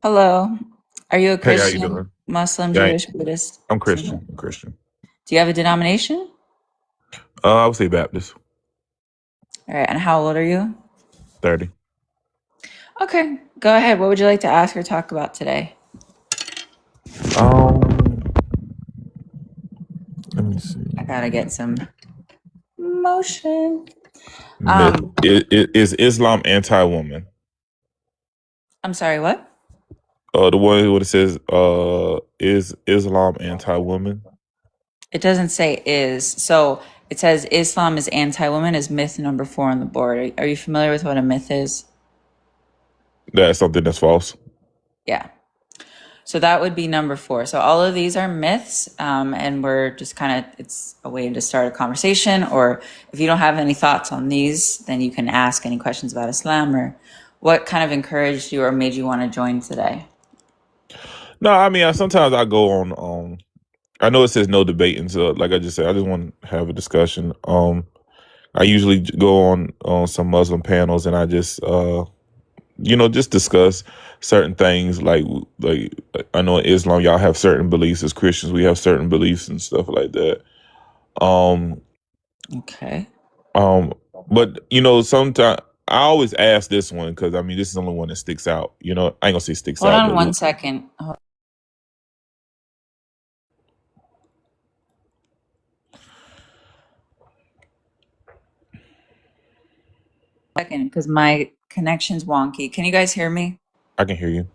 Hello. Are you a Hey, how you Christian, doing? Muslim, Yeah, Jewish, Buddhist? I'm Single? Christian. I'm Christian. Do you have a denomination? I would say Baptist. All right. And how old are you? 30. Okay. Go ahead. What would you like to ask or talk about today? Um, Let me see. I gotta get some motion. Myth. Um, Is Islam anti-woman? I'm sorry, what? The one what it says, is Islam anti-woman? It doesn't say is. So it says Islam is anti-woman is myth number 4 on the board. Are you familiar with what a myth is? That's something that's false. Yeah. So that would be number 4. So all of these are myths, and we're just kind of, it's a way to start a conversation. Or if you don't have any thoughts on these, then you can ask any questions about Islam or what kind of encouraged you or made you want to join today. No, I mean, sometimes I go on. I know it says no debating, so like I just said, I just want to have a discussion. I usually go on some Muslim panels, and I just just discuss certain things like I know in Islam y'all have certain beliefs. As Christians we have certain beliefs and stuff like that. Um Okay. um but sometimes I always ask this one because I mean this is the only one that sticks out. I ain't gonna say sticks Hold out, on but one second. Hold on a second, because my connection's wonky. Can you guys hear me? I can hear you.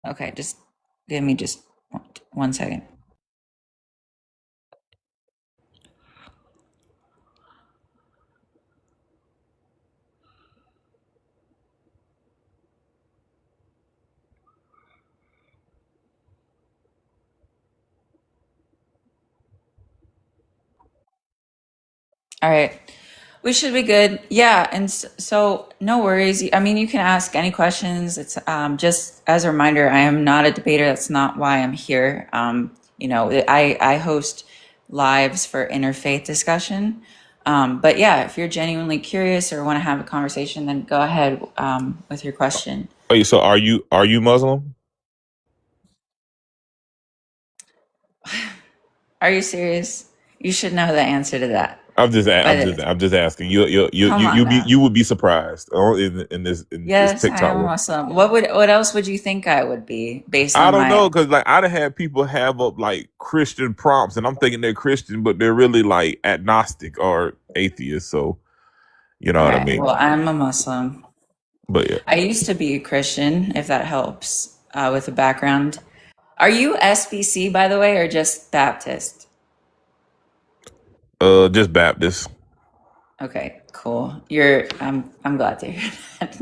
Okay, just give me just 1 second. All right. We should be good. Yeah, and so no worries. I mean, you can ask any questions. It's just as a reminder, I am not a debater. That's not why I'm here. I host lives for interfaith discussion. But yeah, if you're genuinely curious or want to have a conversation, then go ahead with your question. Wait, so are you Muslim? Are you serious? You should know the answer to that. But I'm just asking. come on now. You would be surprised in this Yes, I TikTok am room. Muslim. What else would you think I would be based I on don't my know, because like I'd have had people have up like Christian prompts, and I'm thinking they're Christian, but they're really like agnostic or atheist. So you know All what I right. mean. Well, I'm a Muslim. But yeah, I used to be a Christian, if that helps with the background. Are you SBC, by the way, or just Baptist? just Baptist. Okay, cool. I'm glad to hear that.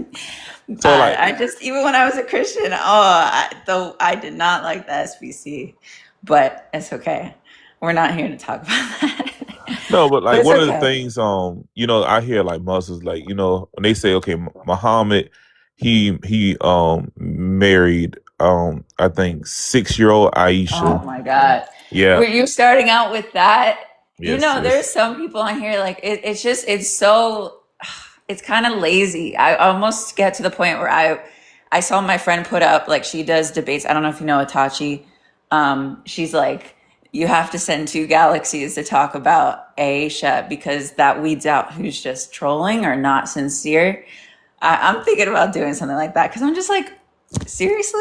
So like, I just even when I was a Christian, though I did not like the SBC, but it's okay. We're not here to talk about that. no, but But like it's one of the okay. things, I hear like Muslims, like when they say, okay, Muhammad, he married, I think 6-year old Oh Aisha. my God. Yeah, Were you starting out with that? yes, There's yes. some people on here like it's just it's so it's kind of lazy. I almost get to the point where I saw my friend put up like she does debates. I don't know if you know Itachi. She's like you have to send 2 galaxies to talk about Aisha because that weeds out who's just trolling or not sincere. I'm thinking about doing something like that because I'm just like seriously.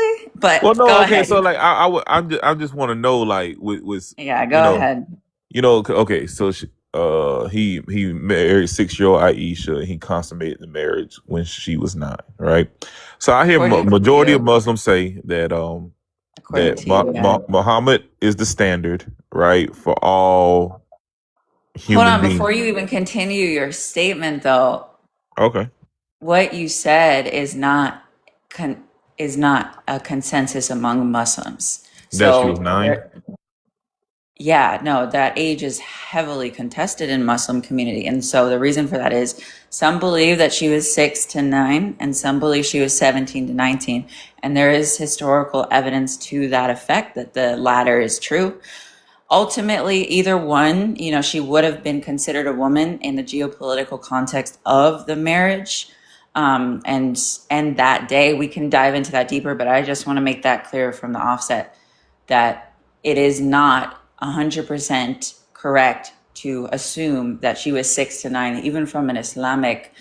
Well, But no, go okay. So ahead. like, I just want to know, like, with Yeah, go ahead. okay. So he married 6-year old Aisha, and he consummated the marriage when she was 9, right? So I hear According to majority of you. Muslims say that According to you, yeah. Muhammad is the standard, right, for all Hold human on, beings. before you even continue your statement, though, Okay, what you said con- is not a consensus among Muslims. that she was So 9. yeah, no, that age is heavily contested in Muslim community. And so the reason for that is some believe that she was 6 to 9 and some believe she was 17 to 19. And there is historical evidence to that effect that the latter is true. Ultimately, either one, she would have been considered a woman in the geopolitical context of the marriage. And that day we can dive into that deeper. But I just want to make that clear from the offset that it is not 100% correct to assume that she was 6 to 9, even from an Islamic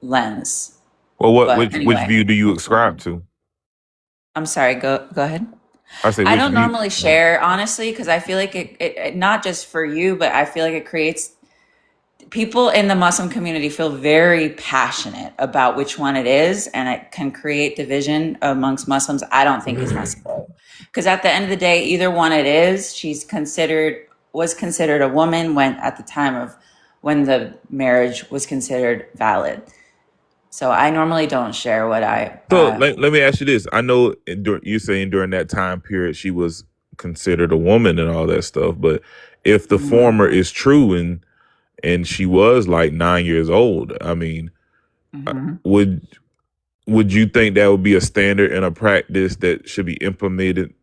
lens. Well, But which anyway, view do you ascribe to? I'm sorry. Go ahead. I say I which don't view. normally share honestly because I feel like it not just for you, but I feel like it creates people in the Muslim community feel very passionate about which one it is, and it can create division amongst Muslims. I don't think is necessary because at the end of the day, either one it is. Was considered a woman when at the time of when the marriage was considered valid. So I normally don't share what I. So let me ask you this. I know you're saying during that time period she was considered a woman and all that stuff, but if the Mhm, former is true and she was like 9 years old, I mean, mhm. would you think that would be a standard and a practice that should be implemented?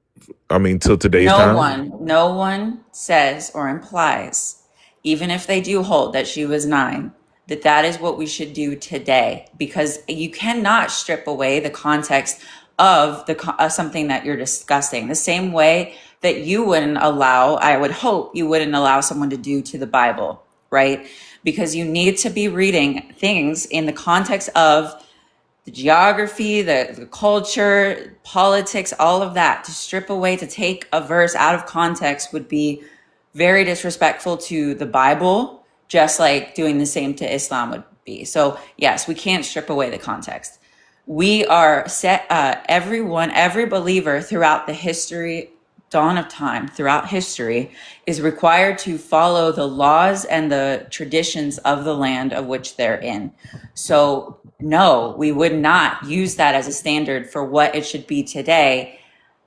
I mean, till today's time. No one says or implies, even if they do hold that she was 9, that that is what we should do today, because you cannot strip away the context of something that you're discussing. The same way that you wouldn't allow, I would hope you wouldn't allow someone to do to the Bible, right? Because you need to be reading things in the context of the geography, the culture, politics, all of that. To strip away, to take a verse out of context would be very disrespectful to the Bible, just like doing the same to Islam would be. So, yes, we can't strip away the context. We are set, every believer throughout the history, dawn of time, throughout history, is required to follow the laws and the traditions of the land of which they're in. So, no, we would not use that as a standard for what it should be today,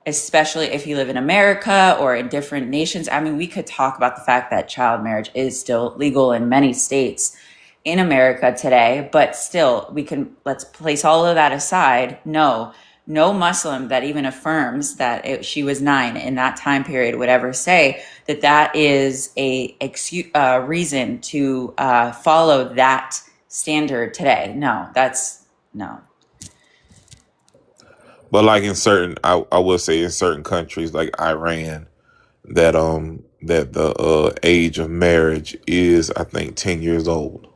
especially if you live in America or in different nations. I mean, we could talk about the fact that child marriage is still legal in many states in America today, but still, let's place all of that aside. No Muslim that even affirms that she was 9 in that time period would ever say that that is a reason to follow that standard today. No. But like in certain, I will say in certain countries like Iran, that the age of marriage is, I think, 10 years old.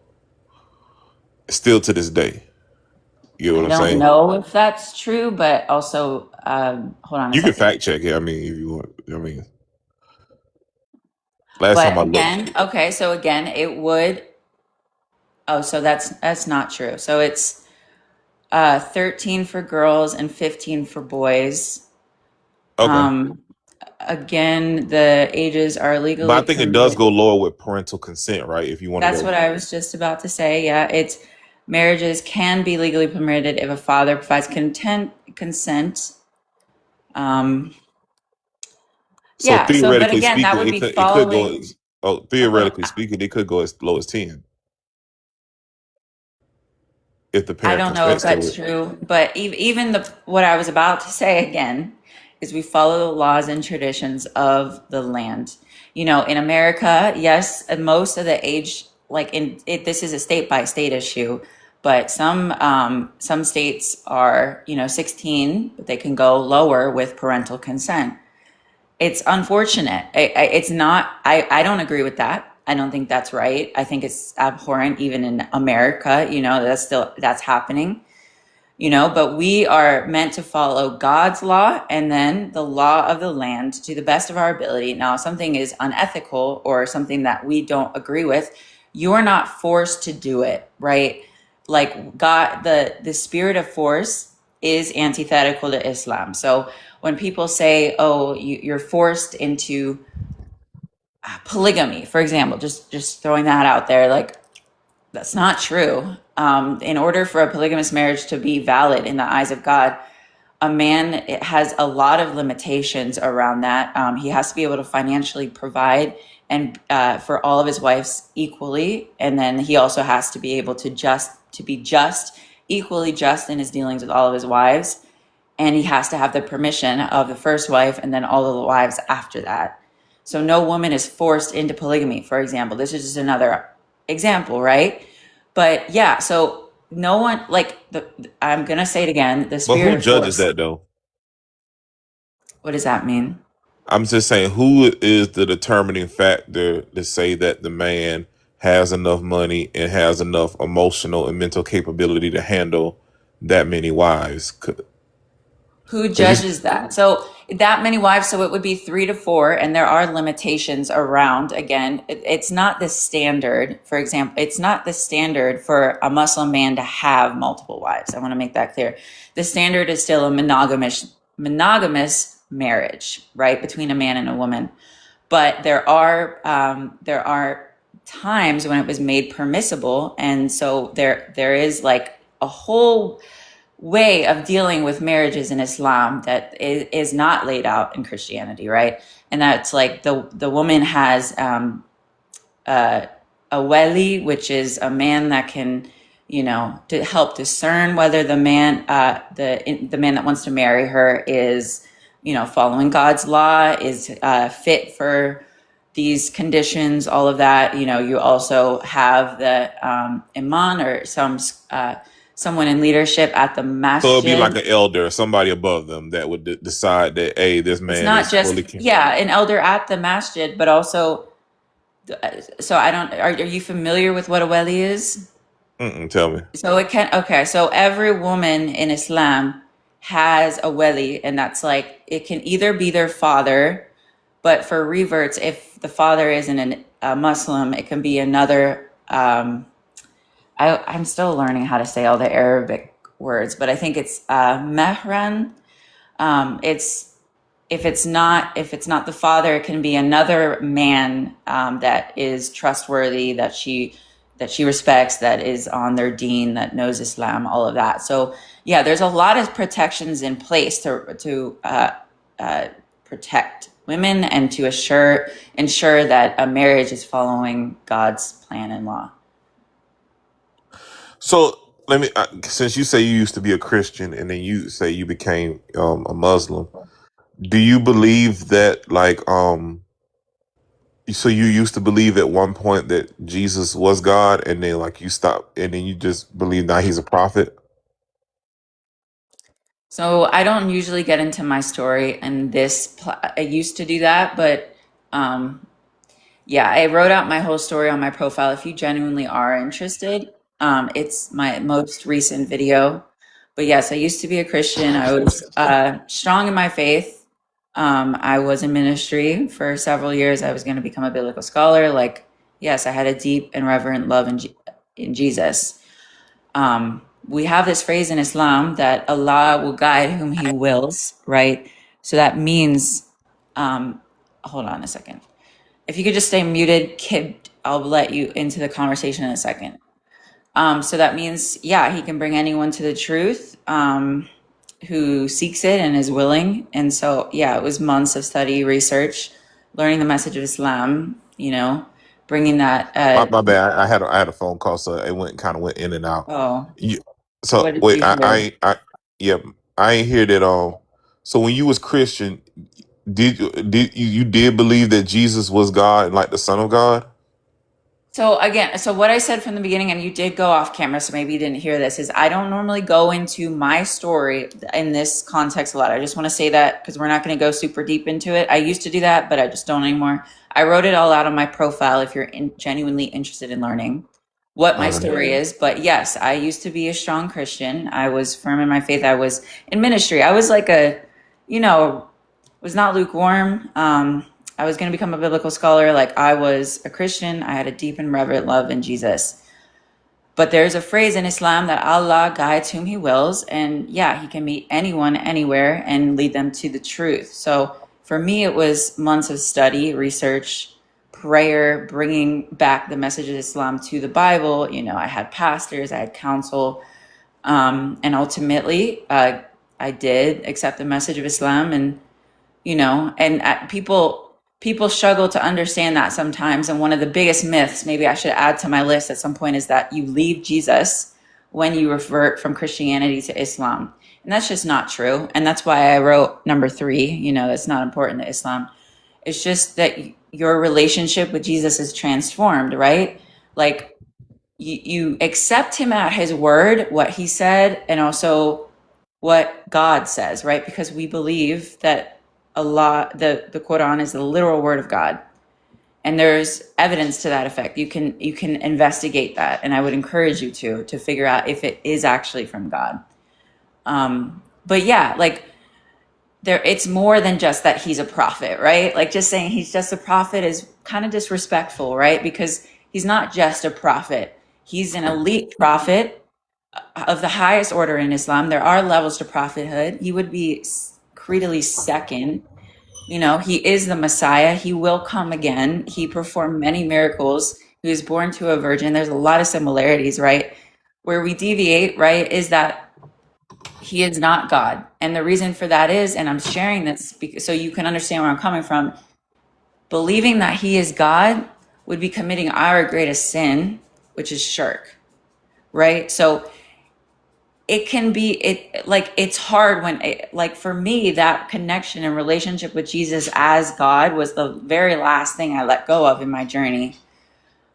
Still to this day. You know I what I'm don't saying? know if that's true, but also, hold on a You can second. fact check it. I mean, if you want. I mean, last time But I looked. again, okay, so again, it would. Oh, so that's not true. So it's 13 for girls and 15 for boys. Okay. Um, Again, the ages are But legally I think it does permitted. go lower with parental consent, right? If you want to That's go. what I was just about to say. Yeah, it's marriages can be legally permitted if a father provides consent. Um, So yeah. So, but theoretically again, that speaking, would be it could go following. as, oh, Hold theoretically speaking, it could go as low as 10 if the I parent don't know if consents to that's it. true, but even what I was about to say again is we follow the laws and traditions of the land. In America, yes, most of the age, like this is a state by state issue, but some states are 16, but they can go lower with parental consent. It's unfortunate. It's not. I don't agree with that. I don't think that's right. I think it's abhorrent, even in America. That's happening. But we are meant to follow God's law and then the law of the land to the best of our ability. Now, if something is unethical or something that we don't agree with, you are not forced to do it, right? Like God, the spirit of force is antithetical to Islam. So when people say, "Oh, you're forced into polygamy," for example, just throwing that out there, like that's not true. In order for a polygamous marriage to be valid in the eyes of God, a man has a lot of limitations around that. He has to be able to financially provide and for all of his wives equally, and then he also has to be able to be equally just in his dealings with all of his wives, and he has to have the permission of the first wife and then all of the wives after that. So no woman is forced into polygamy, for example. This is just another example, right? But yeah, so no one like I'm gonna say it again, the But spirit who of judges force. that though? What does that mean? I'm just saying, who is the determining factor to say that the man has enough money and has enough emotional and mental capability to handle that many wives? Who Because you, judges that? So that many wives, so it would be 3 to 4, and there are limitations around. Again, it's not the standard. For example, it's not the standard for a Muslim man to have multiple wives. I want to make that clear. The standard is still a monogamous marriage, right, between a man and a woman. But there are times when it was made permissible, and so there is like a whole way of dealing with marriages in Islam that is not laid out in Christianity, right? And that's like the woman has uh, a wali, which is a man that can, to help discern whether the man that wants to marry her is, following God's law, is fit for these conditions, all of that. You also have the imam or someone in leadership at the so it'd be like masjid. an elder, somebody above them that would decide that, hey, this It's man not is just, fully. yeah, an elder at the masjid, but also, so I don't, are you familiar with what a wali is? Mm-mm, tell me. So okay, so every woman in Islam has a wali, and that's like, it can either be their father, but for reverts, if the father isn't a Muslim, it can be another, I'm still learning how to say all the Arabic words, but I think it's mehran. It's if it's not the father, it can be another man that is trustworthy, that she respects, that is on their deen, that knows Islam, all of that. So yeah, there's a lot of protections in place to protect women and to ensure that a marriage is following God's plan and law. So let me, since you say you used to be a Christian and then you say you became a Muslim, do you believe that so you used to believe at one point that Jesus was God and then like you stopped and then you just believe now he's a prophet? So I don't usually get into my story, and I used to do that, but um, yeah, I wrote out my whole story on my profile. If you genuinely are interested, it's my most recent video. But yes, I used to be a Christian. I was strong in my faith. I was in ministry for several years. I was going to become a biblical scholar. Like, yes, I had a deep and reverent love in Jesus. We have this phrase in Islam that Allah will guide whom He wills, right? So that means, hold on a second. If you could just stay muted, Kib, I'll let you into the conversation in a second. So that means, yeah, He can bring anyone to the truth who seeks it and is willing. And so, yeah, it was months of study, research, learning the message of Islam, bringing that. My bad. I had a phone call, so it went in and out. Oh, You, what so did wait, you hear? yeah, I ain't hear that. So when you was Christian, did you did believe that Jesus was God and like the Son of God? So again, so what I said from the beginning, and you did go off camera, so maybe you didn't hear this, is I don't normally go into my story in this context a lot. I just want to say that because we're not going to go super deep into it. I used to do that, but I just don't anymore. I wrote it all out on my profile if you're genuinely interested in learning what my Okay. story is. But yes, I used to be a strong Christian. I was firm in my faith. I was in ministry. I was like was not lukewarm. I was going to become a biblical scholar. Like, I was a Christian. I had a deep and reverent love in Jesus. But there's a phrase in Islam that Allah guides whom He wills. And yeah, He can meet anyone, anywhere, and lead them to the truth. So for me, it was months of study, research, prayer, bringing back the message of Islam to the Bible. I had pastors, I had counsel. And ultimately, I did accept the message of Islam. And people struggle to understand that sometimes. And one of the biggest myths, maybe I should add to my list at some point, is that you leave Jesus when you revert from Christianity to Islam. And that's just not true. And that's why I wrote number 3, that's not important to Islam. It's just that your relationship with Jesus is transformed, right? Like, you accept him at his word, what he said, and also what God says, right? Because we believe that the Quran is the literal word of God. And there's evidence to that effect. You can investigate that, and I would encourage you to figure out if it is actually from God. But yeah, like there, it's more than just that he's a prophet, right? Like just saying he's just a prophet is kind of disrespectful, right? Because he's not just a prophet; he's an elite prophet of the highest order in Islam. There are levels to prophethood. He would be creedally second. He is the Messiah. He will come again. He performed many miracles. He was born to a virgin. There's a lot of similarities, right? Where we deviate, right, is that he is not God. And the reason for that is, and I'm sharing this because, so you can understand where I'm coming from, believing that he is God would be committing our greatest sin, which is shirk, right? So it's hard when like for me, that connection and relationship with Jesus as God was the very last thing I let go of in my journey.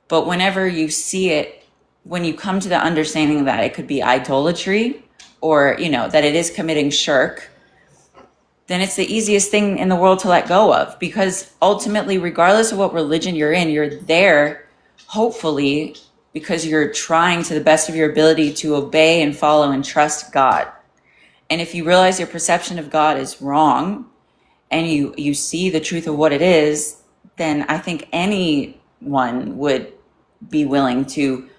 But whenever you see it, when you come to the understanding that it could be idolatry, or that it is committing shirk, then it's the easiest thing in the world to let go of, because ultimately, regardless of what religion you're in, you're there hopefully because you're trying to the best of your ability to obey and follow and trust God. And if you realize your perception of God is wrong, and you see the truth of what it is, then I think anyone would be willing to,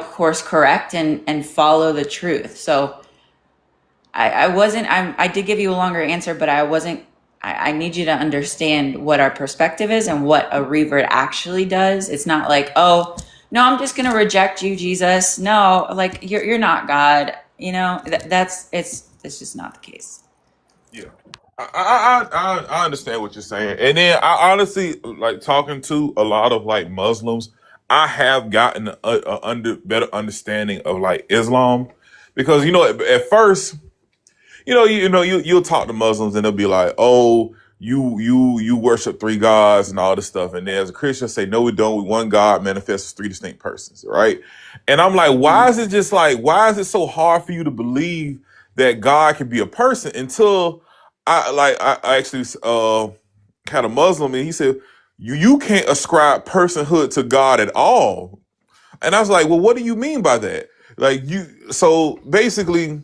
course correct and follow the truth. So I did give you a longer answer, but I need you to understand what our perspective is and what a revert actually does. It's not like, oh, no, I'm just going to reject you, Jesus. No, like you're not God. It's just not the case. Yeah. I understand what you're saying. And then I honestly like talking to a lot of like Muslims. I have gotten a better understanding of like Islam because at first you'll talk to Muslims and they'll be like, oh, you worship three gods and all this stuff. And then as a Christian say, no, we don't. We one God manifests as three distinct persons, right? And I'm like, why is it so hard for you to believe that God can be a person until I actually had a Muslim and he said, you can't ascribe personhood to God at all. And I was like, well, what do you mean by that? So basically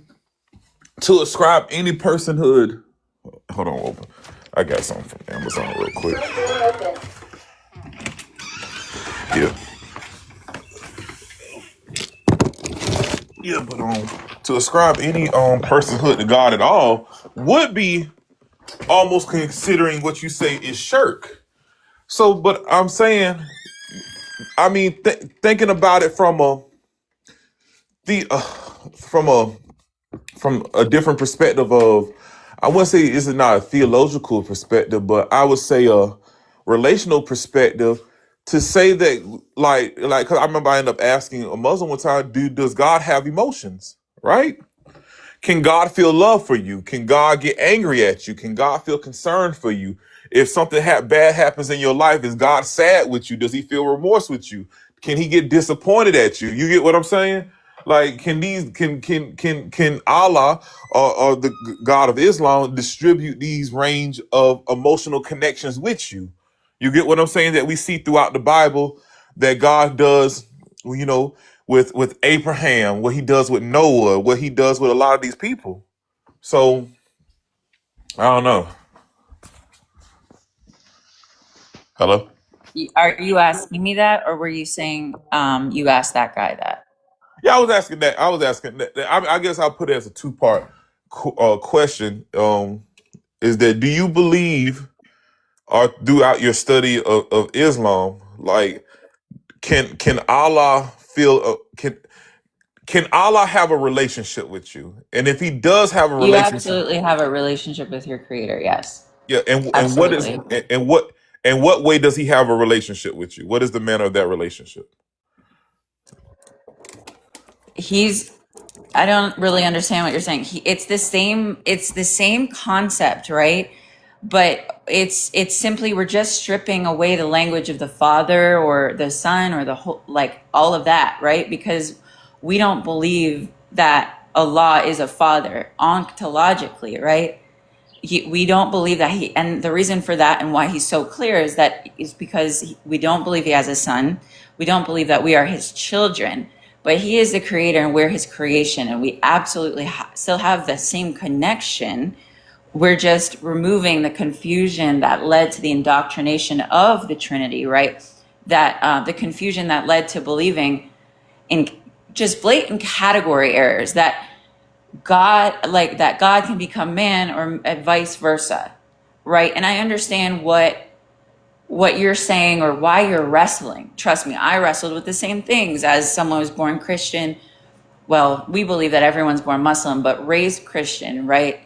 to ascribe any personhood. Hold on, open. I got something from Amazon real quick. Yeah. Yeah, but to ascribe any personhood to God at all would be almost considering what you say is shirk. So, but I'm saying, I mean, thinking about it from from a different perspective of, I wouldn't say this is not a theological perspective, but I would say a relational perspective to say that cause I remember I ended up asking a Muslim one time, does God have emotions? Right? Can God feel love for you? Can God get angry at you? Can God feel concerned for you? If something bad happens in your life, is God sad with you? Does he feel remorse with you? Can he get disappointed at you? You get what I'm saying? Like, can Allah or the God of Islam distribute these range of emotional connections with you? You get what I'm saying? That we see throughout the Bible that God does, with Abraham, what he does with Noah, what he does with a lot of these people. So I don't know. Hello? Are you asking me that, or were you saying you asked that guy that? Yeah, I was asking that. I guess I'll put it as a two-part question. Is that, do you believe, or throughout your study of Islam, like can Allah feel can Allah have a relationship with you? And if he does have a You relationship, absolutely have a relationship with your creator. Yes, yeah, and what is absolutely. and what way does he have a relationship with you? What is the manner of that relationship? He's I don't really understand what you're saying. It's the same concept, right? but it's simply we're just stripping away the language of the Father or the Son or the whole, like all of that, right? Because we don't believe that Allah is a father ontologically, right? We don't believe that he, and the reason for that and why he's so clear is because we don't believe he has a son. We don't believe that we are his children, but he is the creator and we're his creation, and we absolutely still have the same connection. We're just removing the confusion that led to the indoctrination of the Trinity, right? That the confusion that led to believing in just blatant category errors that God can become man or vice versa, right? And I understand what you're saying or why you're wrestling. Trust me, I wrestled with the same things as someone who was born Christian. Well, we believe that everyone's born Muslim, but raised Christian, right?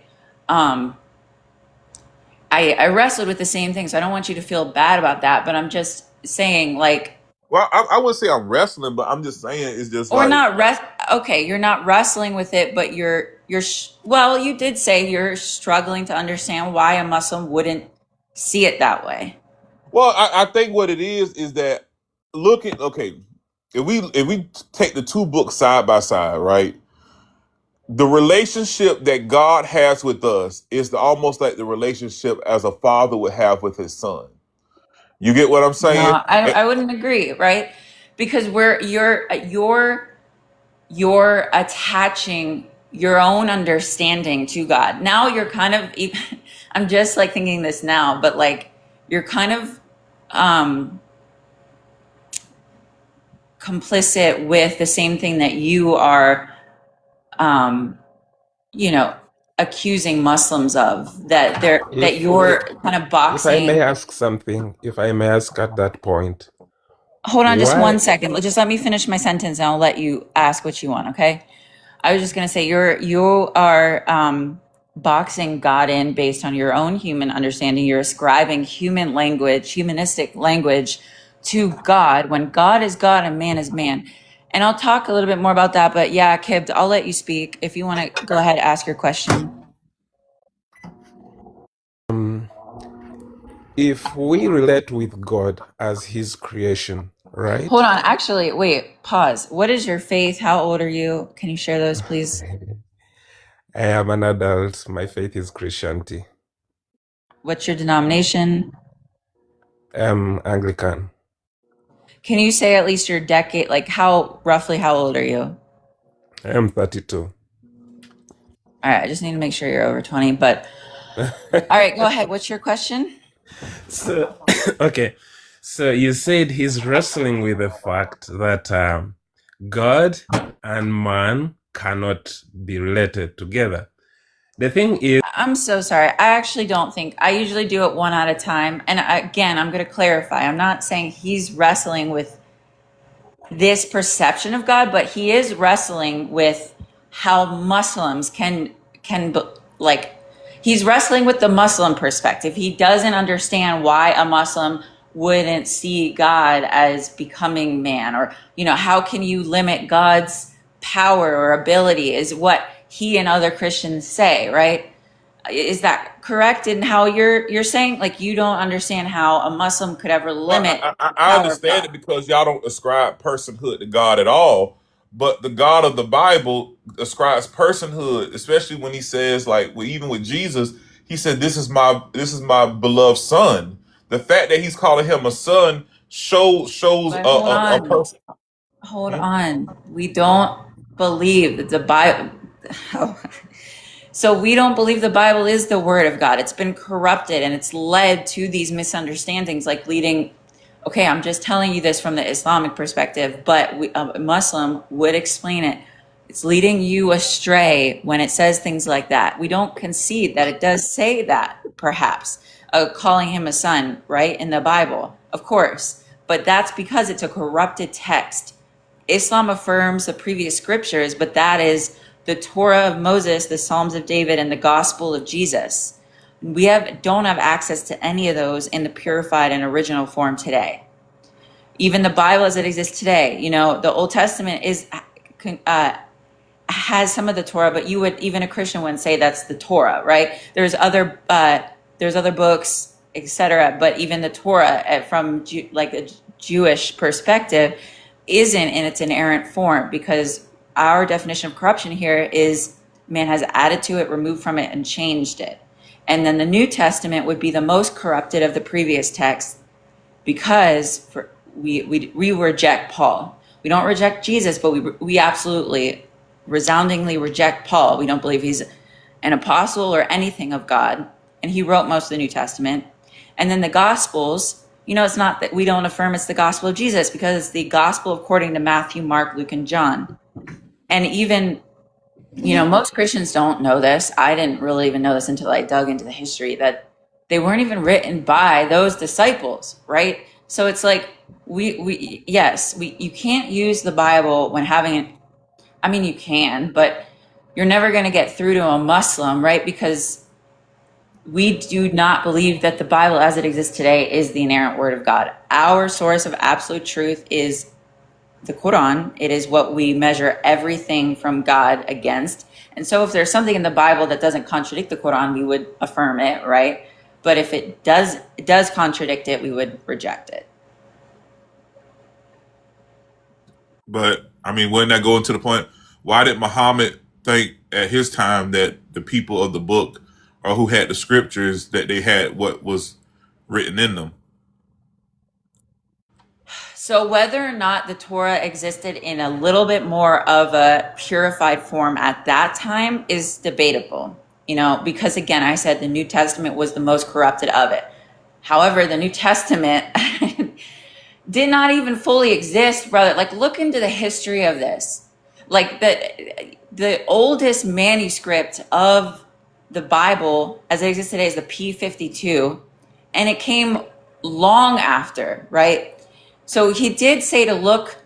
I wrestled with the same thing, so I don't want you to feel bad about that. But I'm just saying, like, Well, I wouldn't say I'm wrestling, but I'm just saying it's just or like, not rest. Okay, you're not wrestling with it, but well, you did say you're struggling to understand why a Muslim wouldn't see it that way. well, I think what it is that looking, okay, if we take the two books side by side, right? The relationship that God has with us is almost like the relationship as a father would have with his son. You get what I'm No, saying? I wouldn't agree, right? Because you're attaching your own understanding to God. Now you're kind of I'm just like thinking this now, but like you're kind of complicit with the same thing that you are you know accusing Muslims of, that If you're kind of if I may boxing. ask something, if I may ask at that point, Hold on just why? 1 second. Just let me finish my sentence and I'll let you ask what you want, okay? I was just going to say you are boxing God in based on your own human understanding. You're ascribing human language, humanistic language to God when God is God and man is man. And I'll talk a little bit more about that, but yeah, Kib, I'll let you speak if you want to go ahead and ask your question. If we relate with God as His creation, right? Hold on, actually, wait, pause. What is your faith? How old are you? Can you share those, please? I am an adult. My faith is Christianity. What's your denomination? I'm Anglican. Can you say at least your decade, like roughly how old are you? I am 32. All right, I just need to make sure you're over 20, but all right, go ahead. What's your question? So, okay. So you said he's wrestling with the fact that God and man cannot be related together. The thing is, I'm so sorry. I actually don't think, I usually do it one at a time. And again, I'm going to clarify. I'm not saying he's wrestling with this perception of God, but he is wrestling with how Muslims like he's wrestling with the Muslim perspective. He doesn't understand why a Muslim wouldn't see God as becoming man, or how can you limit God's power or ability, is what he and other Christians say, right? Is that correct in how you're saying? Like, you don't understand how a Muslim could ever well, limit I the power of understand God. it because y'all don't ascribe personhood to God at all. But the God of the Bible ascribes personhood, especially when he says, like, even with Jesus, he said, "This is my beloved son." The fact that he's calling him a son shows But a person. hold Hmm? on. We don't believe that the Bible. So we don't believe the Bible is the word of God. It's been corrupted and it's led to these misunderstandings, like leading. Okay, I'm just telling you this from the Islamic perspective, but a Muslim would explain it. It's leading you astray when it says things like that. We don't concede that it does say that, perhaps, calling him a son, right, in the Bible, of course. But that's because it's a corrupted text. Islam affirms the previous scriptures, but that is the Torah of Moses, the Psalms of David, and the Gospel of Jesus. We don't have access to any of those in the purified and original form today. Even the Bible as it exists today, the Old Testament has some of the Torah, but even a Christian wouldn't say that's the Torah, right? There's other there's other books, etc. But even the Torah, from like a Jewish perspective, isn't in its inerrant form, because our definition of corruption here is man has added to it, removed from it, and changed it. And then the New Testament would be the most corrupted of the previous texts, because we reject Paul. We don't reject Jesus, but we absolutely resoundingly reject Paul. We don't believe he's an apostle or anything of God, and he wrote most of the New Testament. And then the Gospels, it's not that we don't affirm it's the gospel of Jesus, because it's the gospel according to Matthew, Mark, Luke, and John. And even, most Christians don't know this. I didn't really even know this until I dug into the history, that they weren't even written by those disciples, right? So it's like, you can't use the Bible when having it. I mean, you can, but you're never going to get through to a Muslim, right? Because we do not believe that the Bible as it exists today is the inerrant word of God. Our source of absolute truth is the Quran. It is what we measure everything from God against. And so if there's something in the Bible that doesn't contradict the Quran, we would affirm it, right? But if it does contradict it, we would reject it. But I mean, wouldn't that go into the point? Why did Muhammad think at his time that the people of the book, or who had the scriptures, that they had what was written in them? So whether or not the Torah existed in a little bit more of a purified form at that time is debatable, because again, I said the New Testament was the most corrupted of it. However, the New Testament did not even fully exist, brother. Like, look into the history of this. Like, the oldest manuscript of the Bible as it exists today is the P52, and it came long after, right? So he did say to look.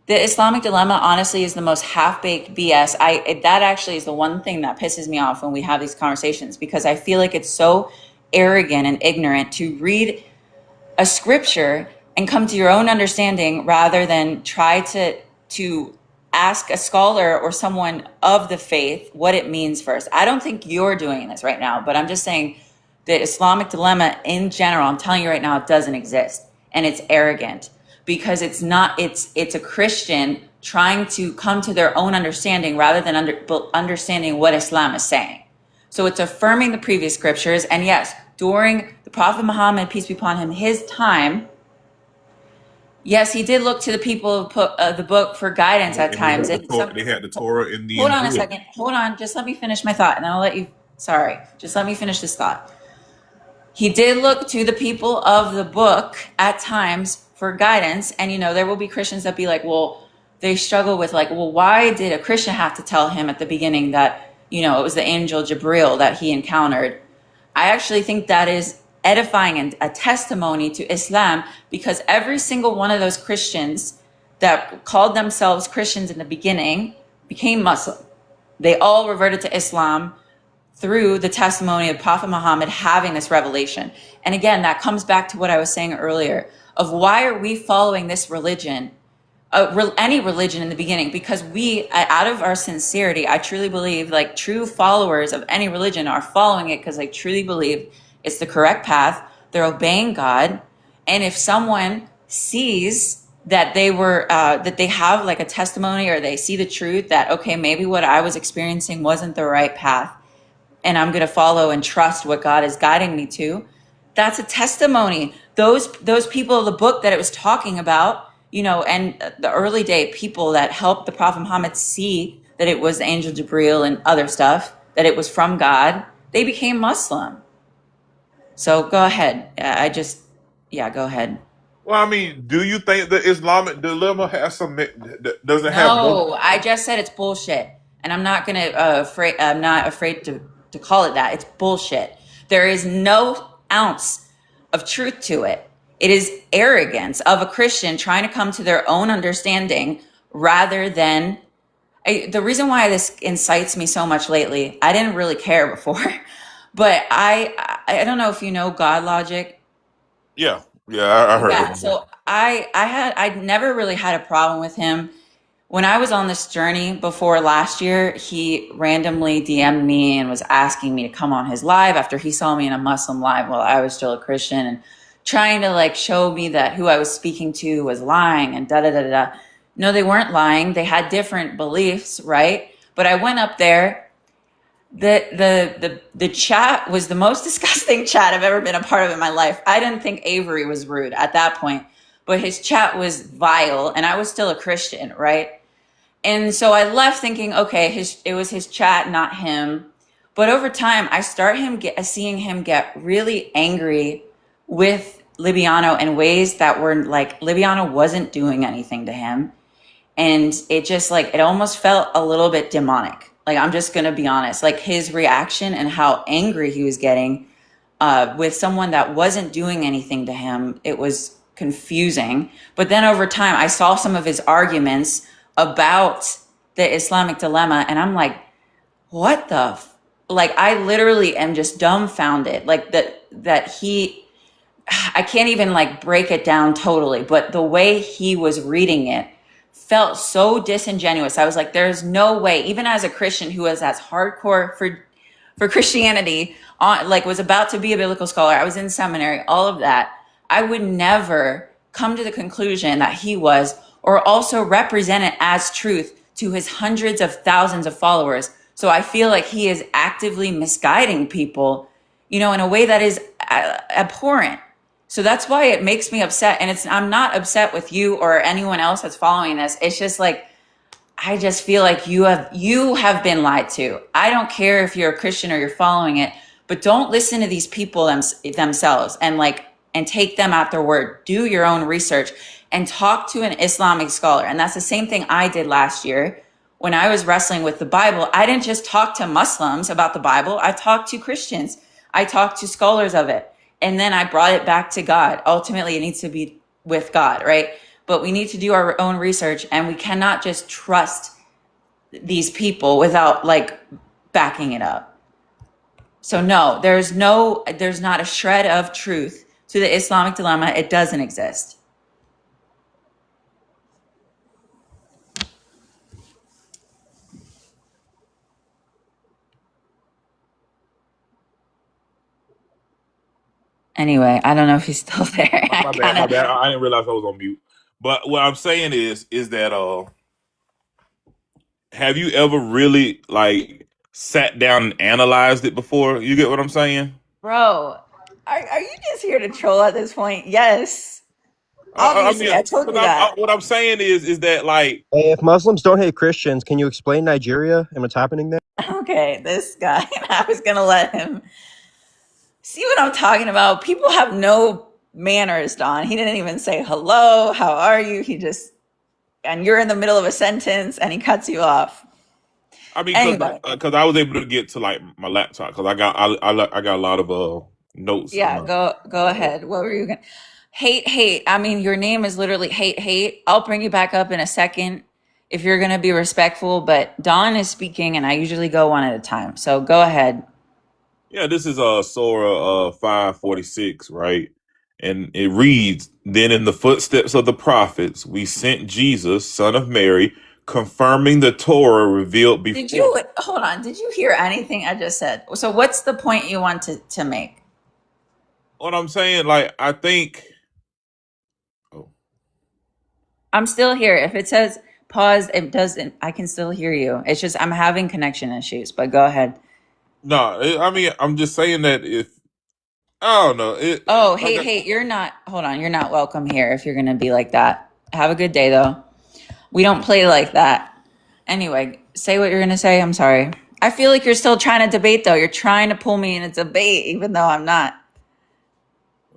The Islamic dilemma, honestly, is the most half-baked BS. That actually is the one thing that pisses me off when we have these conversations, because I feel like it's so arrogant and ignorant to read a scripture and come to your own understanding rather than try to ask a scholar or someone of the faith what it means first. I don't think you're doing this right now, but I'm just saying the Islamic dilemma in general, I'm telling you right now, it doesn't exist. And it's arrogant, because it's a Christian trying to come to their own understanding rather than understanding what Islam is saying. So it's affirming the previous scriptures. And yes, during the Prophet Muhammad, peace be upon him, his time, yes, he did look to the people of the book for guidance at times. They had the Torah in the. Hold on a second. Hold on. Just let me finish my thought, and then I'll let you. Sorry. Just let me finish this thought. He did look to the people of the book at times for guidance. And, there will be Christians that be like, well, they struggle with like, well, why did a Christian have to tell him at the beginning that, it was the angel Jibril that he encountered? I actually think that is edifying and a testimony to Islam, because every single one of those Christians that called themselves Christians in the beginning became Muslim. They all reverted to Islam through the testimony of Prophet Muhammad having this revelation. And again, that comes back to what I was saying earlier of why are we following this religion, any religion in the beginning? Because we, out of our sincerity, I truly believe like true followers of any religion are following it because they truly believe it's the correct path. They're obeying God. And if someone sees that that they have like a testimony, or they see the truth that, okay, maybe what I was experiencing wasn't the right path, and I'm going to follow and trust what God is guiding me to, that's a testimony. Those people of the book that it was talking about, and the early day people that helped the Prophet Muhammad see that it was the angel Jibril and other stuff, that it was from God, they became Muslim. So go ahead. Go ahead. Well, I mean, do you think the Islamic dilemma has doesn't have? No, I just said it's bullshit, and I'm not I'm not afraid to call it that. It's bullshit. There is no ounce of truth to it. It is arrogance of a Christian trying to come to their own understanding rather than. The reason why this incites me so much lately, I didn't really care before, but I don't know if you know God Logic. Yeah, I heard. Yeah, so I never really had a problem with him. when I was on this journey before last year, he randomly DM'd me and was asking me to come on his live after he saw me in a Muslim live while I was still a Christian and trying to like show me that who I was speaking to was lying and da da da da. Da. No, they weren't lying. They had different beliefs, right? But I went up there. The chat was the most disgusting chat I've ever been a part of in my life. I didn't think Avery was rude at that point, but his chat was vile, and I was still a Christian, right? And so I left thinking, okay, it was his chat, not him. But over time, I start seeing him get really angry with Libiano in ways that were like Libiano wasn't doing anything to him, and it just like it almost felt a little bit demonic. Like I'm just gonna be honest, like his reaction and how angry he was getting with someone that wasn't doing anything to him, it was confusing. But then over time, I saw some of his arguments about the Islamic dilemma, and I'm like, what the like I literally am just dumbfounded. Like that he I can't even like break it down totally, but the way he was reading it felt so disingenuous. I was like, there's no way, even as a Christian who is as hardcore for Christianity, on like was about to be a biblical scholar, I was in seminary, all of that, I would never come to the conclusion that he was, or also represent it as truth to his hundreds of thousands of followers. So I feel like he is actively misguiding people, in a way that is abhorrent. So that's why it makes me upset. And I'm not upset with you or anyone else that's following this. It's just like, I just feel like you have been lied to. I don't care if you're a Christian or you're following it, but don't listen to these people themselves and take them at their word. Do your own research and talk to an Islamic scholar. And that's the same thing I did last year when I was wrestling with the Bible. I didn't just talk to Muslims about the Bible. I talked to Christians. I talked to scholars of it. And then I brought it back to God. Ultimately, it needs to be with God, right? But we need to do our own research, and we cannot just trust these people without backing it up. So no, there's not a shred of truth to the Islamic dilemma. It doesn't exist. Anyway, I don't know if he's still there. My bad, my bad. I didn't realize I was on mute. But what I'm saying is that have you ever really sat down and analyzed it before? You get what I'm saying? Bro, are you just here to troll at this point? Yes. Obviously, I told you that. What I'm saying is that Hey, if Muslims don't hate Christians, can you explain Nigeria and what's happening there? Okay, this guy, I was going to let him see what I'm talking about. People have no manners, Don. He didn't even say hello, how are you? And you're in the middle of a sentence and he cuts you off. I mean, because I was able to get to my laptop because I got a lot of notes. Yeah, go ahead. What were you going to? Hate. I mean, your name is literally hate. I'll bring you back up in a second if you're going to be respectful, but Don is speaking and I usually go one at a time. So go ahead. Yeah, this is Surah 546, right? And it reads, "Then in the footsteps of the prophets, we sent Jesus, son of Mary, confirming the Torah revealed before." Hold on. Did you hear anything I just said? So what's the point you want to make? What I'm saying, I think... Oh. I'm still here. If it says pause, it doesn't. I can still hear you. It's just I'm having connection issues, but go ahead. No, I mean, I'm just saying that if... I don't know. Hey, you're not... Hold on. You're not welcome here if you're going to be like that. Have a good day, though. We don't play like that. Anyway, say what you're going to say. I'm sorry. I feel like you're still trying to debate, though. You're trying to pull me in a debate, even though I'm not.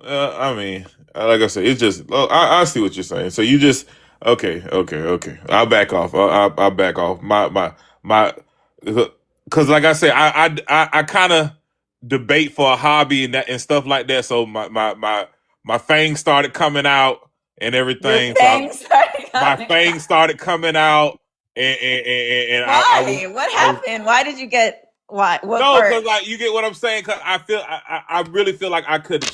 I mean, like I said, it's just... I see what you're saying. So you just... Okay. I'll back off. I'll back off. My... Because like I said, I kind of debate for a hobby and stuff like that. So my fangs started coming out and everything. My fangs started coming out and why? What happened? Why did you get? Why? What no, because you get what I'm saying. Because I really feel like I could.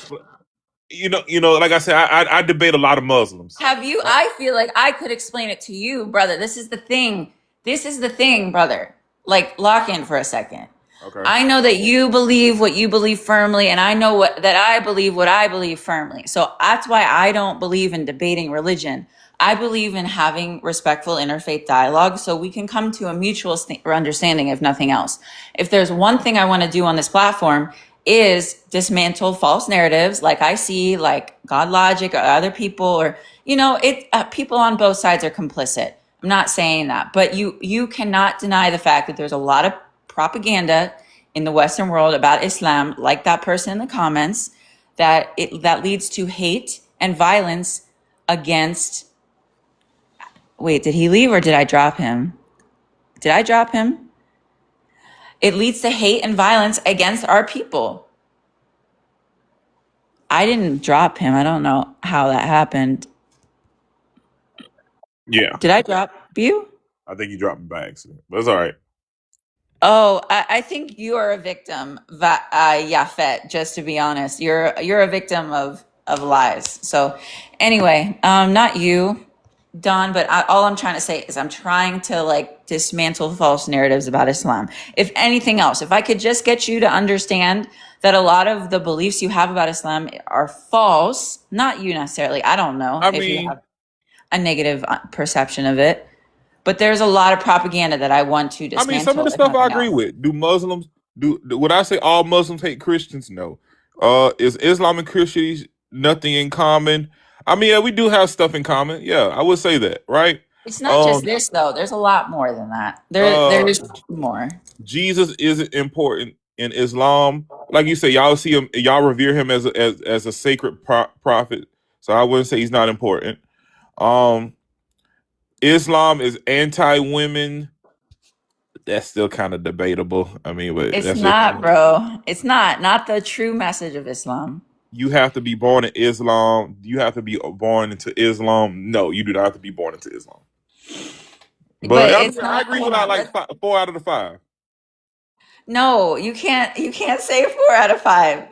like I said, I debate a lot of Muslims. Have you? I feel like I could explain it to you, brother. This is the thing. This is the thing, brother. Like, lock in for a second. Okay. I know that you believe what you believe firmly, and I know that I believe what I believe firmly. So that's why I don't believe in debating religion. I believe in having respectful interfaith dialogue so we can come to a mutual understanding, if nothing else. If there's one thing I want to do on this platform is dismantle false narratives like I see, like God Logic or other people, or, people on both sides are complicit. I'm not saying that, but you cannot deny the fact that there's a lot of propaganda in the Western world about Islam, like that person in the comments, that leads to hate and violence against. Wait, did he leave or did I drop him? Did I drop him? It leads to hate and violence against our people. I didn't drop him. I don't know how that happened. Yeah, Did I drop you? I think you dropped me by accident, but it's all right. Oh, I think you are a victim, Yafet. Just to be honest, you're a victim of lies. So, anyway, not you, Don, but all I'm trying to say is I'm trying to like dismantle false narratives about Islam. If anything else, if I could just get you to understand that a lot of the beliefs you have about Islam are false, not you necessarily. I don't know I if you mean, have a negative perception of it, but there's a lot of propaganda that I want to some of dismantle, the if stuff I nothing agree else. with. Do Muslims would I say all Muslims hate Christians? No. Is Islam and Christianity nothing in common? I mean, yeah, we do have stuff in common. Yeah, I would say that, right? It's not just Um, this though. There's a lot more than that. uh, There's more. Jesus isn't important in Islam. Like you say, y'all see him, y'all revere him as a sacred prophet. So I wouldn't say he's not important. Um, Islam is anti-women. That's still kind of debatable. I mean, but It's that's just not, bro. It's not the true message of Islam. you have to be born in Islam. You have to be born into Islam. No, you do not have to be born into Islam. But But I it's mean, I not. agree with Hold that, on. like 4 out of the 5. No, you can't. You can't say 4 out of 5.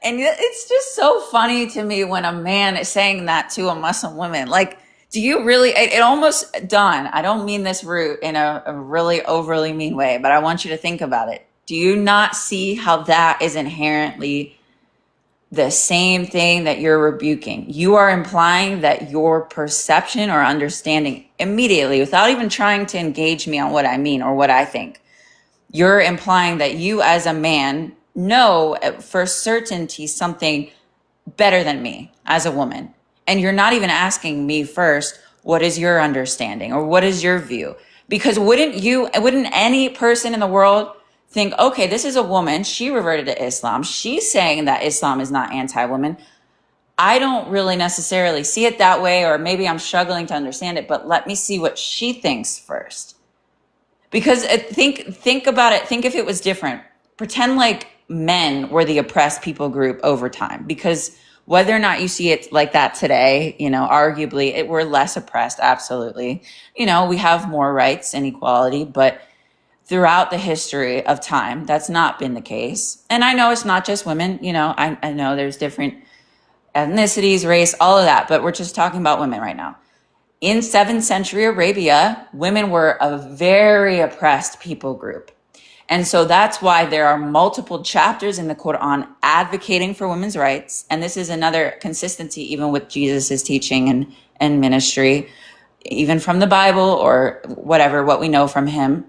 And it's just so funny to me when a man is saying that to a Muslim woman. Like, do you really? It almost Don. I don't mean this rude in a really overly mean way, but I want you to think about it. Do you not see how that is inherently the same thing that you're rebuking? You are implying that your perception or understanding immediately, without even trying to engage me on what I mean or what I think, you're implying that you as a man know for certainty something better than me as a woman. And you're not even asking me first, what is your understanding or what is your view? Because wouldn't any person in the world think, okay, this is a woman, she reverted to Islam, she's saying that Islam is not anti-woman. I don't really necessarily see it that way, or maybe I'm struggling to understand it, but let me see what she thinks first. Because think about it. Think if it was different. Pretend like men were the oppressed people group over time. Because whether or not you see it like that today, arguably we're less oppressed. Absolutely. We have more rights and equality, but throughout the history of time, that's not been the case. And I know it's not just women. I know there's different ethnicities, race, all of that, but we're just talking about women right now. In 7th century Arabia, women were a very oppressed people group. And so that's why there are multiple chapters in the Quran advocating for women's rights. And this is another consistency, even with Jesus's teaching and ministry, even from the Bible or whatever, what we know from him.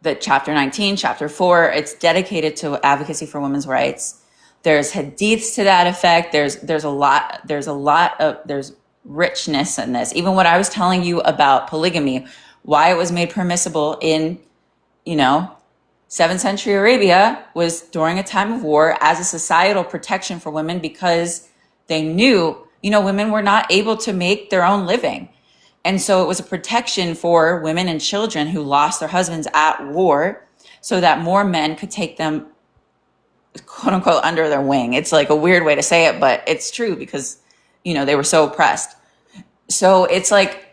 The chapter 19, chapter 4, it's dedicated to advocacy for women's rights. There's hadiths to that effect. There's richness in this. Even what I was telling you about polygamy, why it was made permissible in, 7th century Arabia was during a time of war as a societal protection for women, because they knew, women were not able to make their own living. And so it was a protection for women and children who lost their husbands at war, so that more men could take them, quote unquote, under their wing. It's like a weird way to say it, but it's true because, they were so oppressed. So it's like,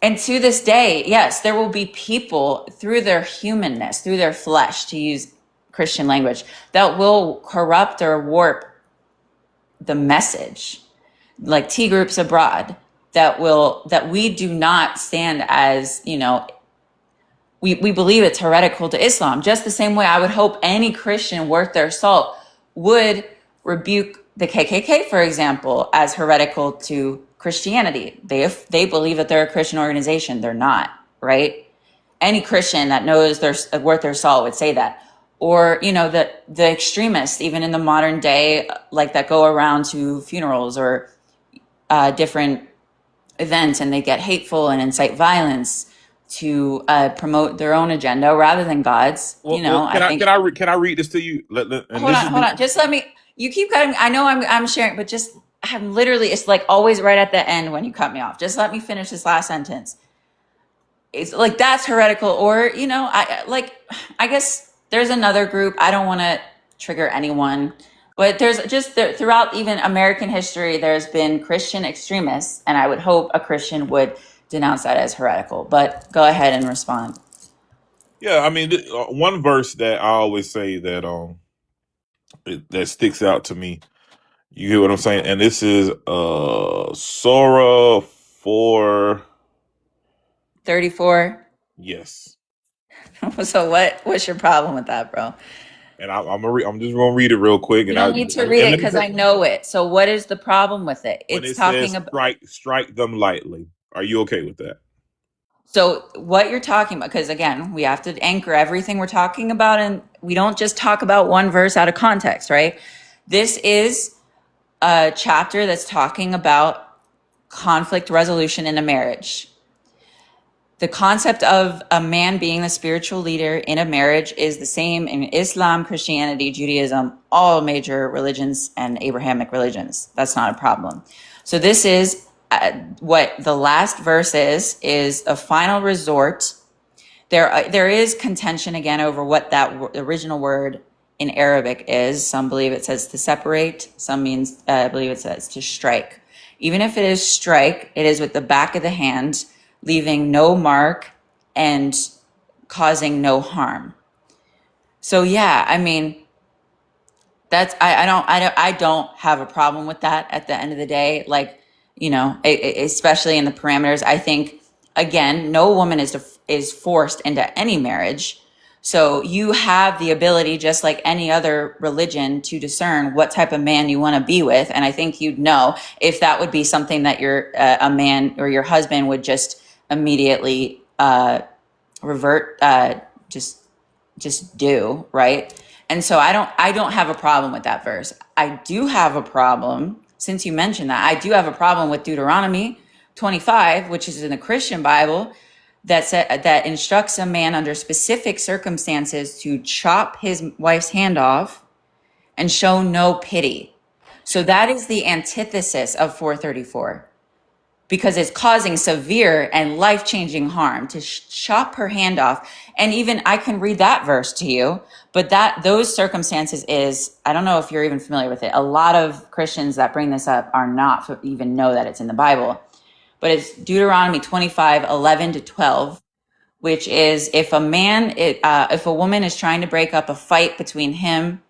and to this day, yes, there will be people through their humanness, through their flesh, to use Christian language, that will corrupt or warp the message, like tea groups abroad, that we do not stand as, we believe it's heretical to Islam. Just the same way I would hope any Christian worth their salt would rebuke the KKK, for example, as heretical to Christianity. They believe that they're a Christian organization. They're not, right? Any Christian that knows they're worth their salt would say that. Or, the extremists, even in the modern day, like that go around to funerals or different events, and they get hateful and incite violence to promote their own agenda rather than God's. Can I read this to you? Hold on. Just let me. You keep cutting. I know I'm sharing, but just I'm literally. It's like always right at the end when you cut me off. Just let me finish this last sentence. It's like that's heretical, or I guess there's another group. I don't want to trigger anyone, but there's just throughout even American history, there's been Christian extremists, and I would hope a Christian would denounce that as heretical. But go ahead and respond. Yeah, I mean, one verse that I always say that that sticks out to me. You hear what I'm saying? And this is Surah 4:34. Yes. So what's your problem with that, bro? And I'm just gonna read it real quick. You don't need to read it because I know it. So what is the problem with it? It's talking about strike them lightly. Are you okay with that? So what you're talking about, because again, we have to anchor everything we're talking about, and we don't just talk about one verse out of context, right? This is a chapter that's talking about conflict resolution in a marriage. The concept of a man being the spiritual leader in a marriage is the same in Islam, Christianity, Judaism, all major religions and Abrahamic religions. That's not a problem. So this is what the last verse is a final resort. There is contention again over what that original word in Arabic is. Some believe it says to separate. Some believe it says to strike. Even if it is strike, it is with the back of the hand, leaving no mark and causing no harm. So yeah, I mean, that's I don't have a problem with that at the end of the day. Like, especially in the parameters. I think again, no woman is forced into any marriage. So you have the ability, just like any other religion, to discern what type of man you want to be with. And I think you'd know if that would be something that a man or your husband would just immediately revert, just do, right? And so I don't have a problem with that verse. I do have a problem, since you mentioned that, I do have a problem with Deuteronomy 25, which is in the Christian Bible, that instructs a man under specific circumstances to chop his wife's hand off and show no pity. So that is the antithesis of 434, because it's causing severe and life-changing harm to chop her hand off. And even I can read that verse to you, but those circumstances is, I don't know if you're even familiar with it. A lot of Christians that bring this up are not even know that it's in the Bible. But it's Deuteronomy 25:11-12, which is if a woman is trying to break up a fight between him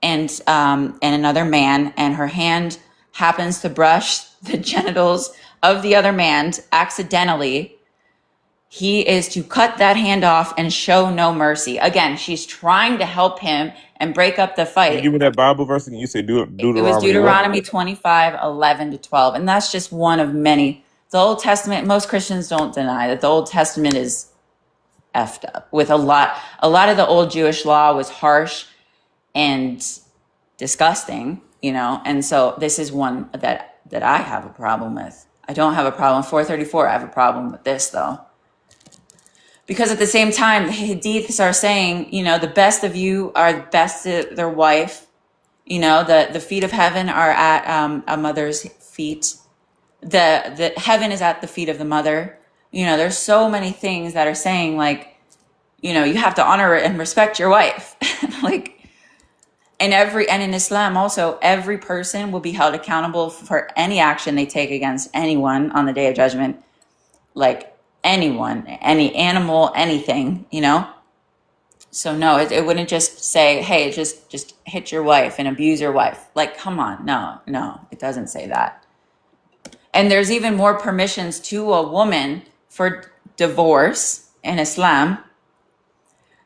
and another man, and her hand happens to brush the genitals of the other man accidentally, he is to cut that hand off and show no mercy. Again, she's trying to help him and break up the fight. Can you give me that Bible verse again? You say Deuteronomy. It was Deuteronomy 25:11-12, and that's just one of many. The Old Testament, most Christians don't deny that the Old Testament is effed up with a lot of the old Jewish law was harsh and disgusting, and so this is one that I have a problem with. I don't have a problem with 434. I have a problem with this though. Because at the same time, the hadiths are saying, the best of you are best to their wife. The feet of heaven are at a mother's feet. The heaven is at the feet of the mother. There's so many things that are saying like, you have to honor and respect your wife. And in Islam also, every person will be held accountable for any action they take against anyone on the Day of Judgment. Like anyone, any animal, anything, So no, it wouldn't just say, hey, just hit your wife and abuse your wife. Like, come on, no, it doesn't say that. And there's even more permissions to a woman for divorce in Islam.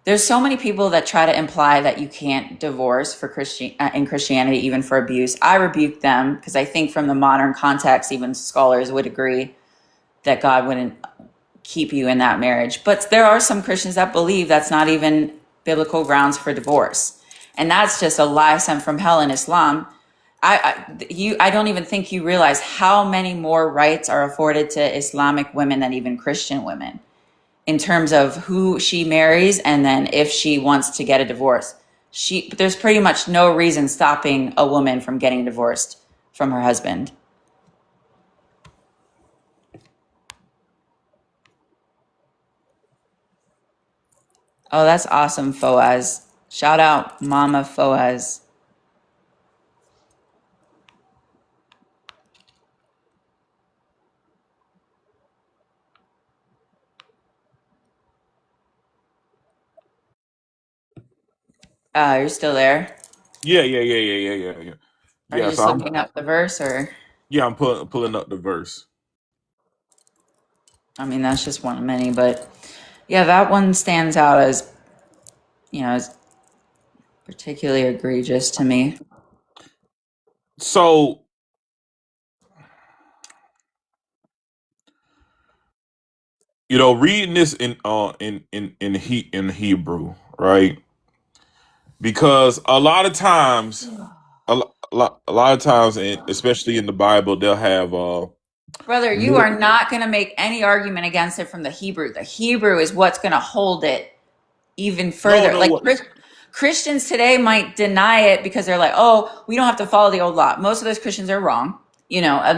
There's so many people that try to imply that you can't divorce for in Christianity, even for abuse. I rebuke them because I think from the modern context, even scholars would agree that God wouldn't keep you in that marriage. But there are some Christians that believe that's not even biblical grounds for divorce. And that's just a lie sent from hell in Islam. I don't even think you realize how many more rights are afforded to Islamic women than even Christian women in terms of who she marries and then if she wants to get a divorce. There's pretty much no reason stopping a woman from getting divorced from her husband. Oh, that's awesome, Foaz. Shout out Mama Foaz. You're still there? Yeah. Are you Yeah, just so looking up the verse, or? I'm pulling up the verse. I mean, that's just one of many, but yeah, that one stands out as, as particularly egregious to me. So reading this in Hebrew, right? Because a lot of times, a lot of times, and especially in the Bible, they'll have Brother, you are not going to make any argument against it from the Hebrew. The Hebrew is what's going to hold it even further. no, Like what? Christians today might deny it because they're like, oh, we don't have to follow the old law. Most of those Christians are wrong.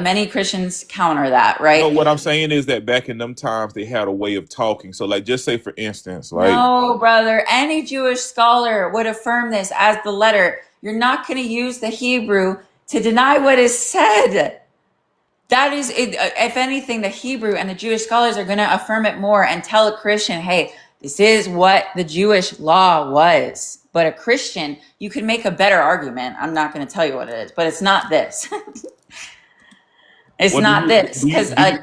Many Christians counter that, No, right? what I'm saying is that back in them times they had a way of talking. So, like, just say for instance, like, No, brother, any Jewish scholar would affirm this as the letter. You're not going to use the Hebrew to deny what is said. That is, if anything, the Hebrew and the Jewish scholars are going to affirm it more and tell a Christian, hey, this is what the Jewish law was. But a Christian, you could make a better argument. I'm not going to tell you what it is, but it's not this. It's what not this. do you, Because a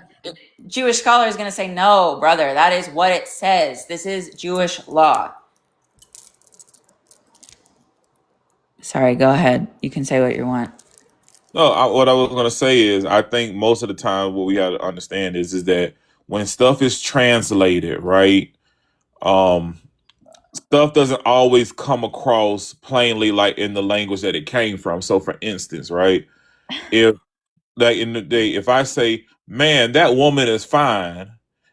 Jewish scholar is going to say, no, brother, that is what it says. This is Jewish law. Sorry, go ahead. You can say what you want. no, what I was gonna say is I think most of the time what we have to understand is that when stuff is translated, right? Um, Stuff doesn't always come across plainly like in the language that it came from. So, for instance, right? If like in the day, if I say, "Man, that woman is fine,"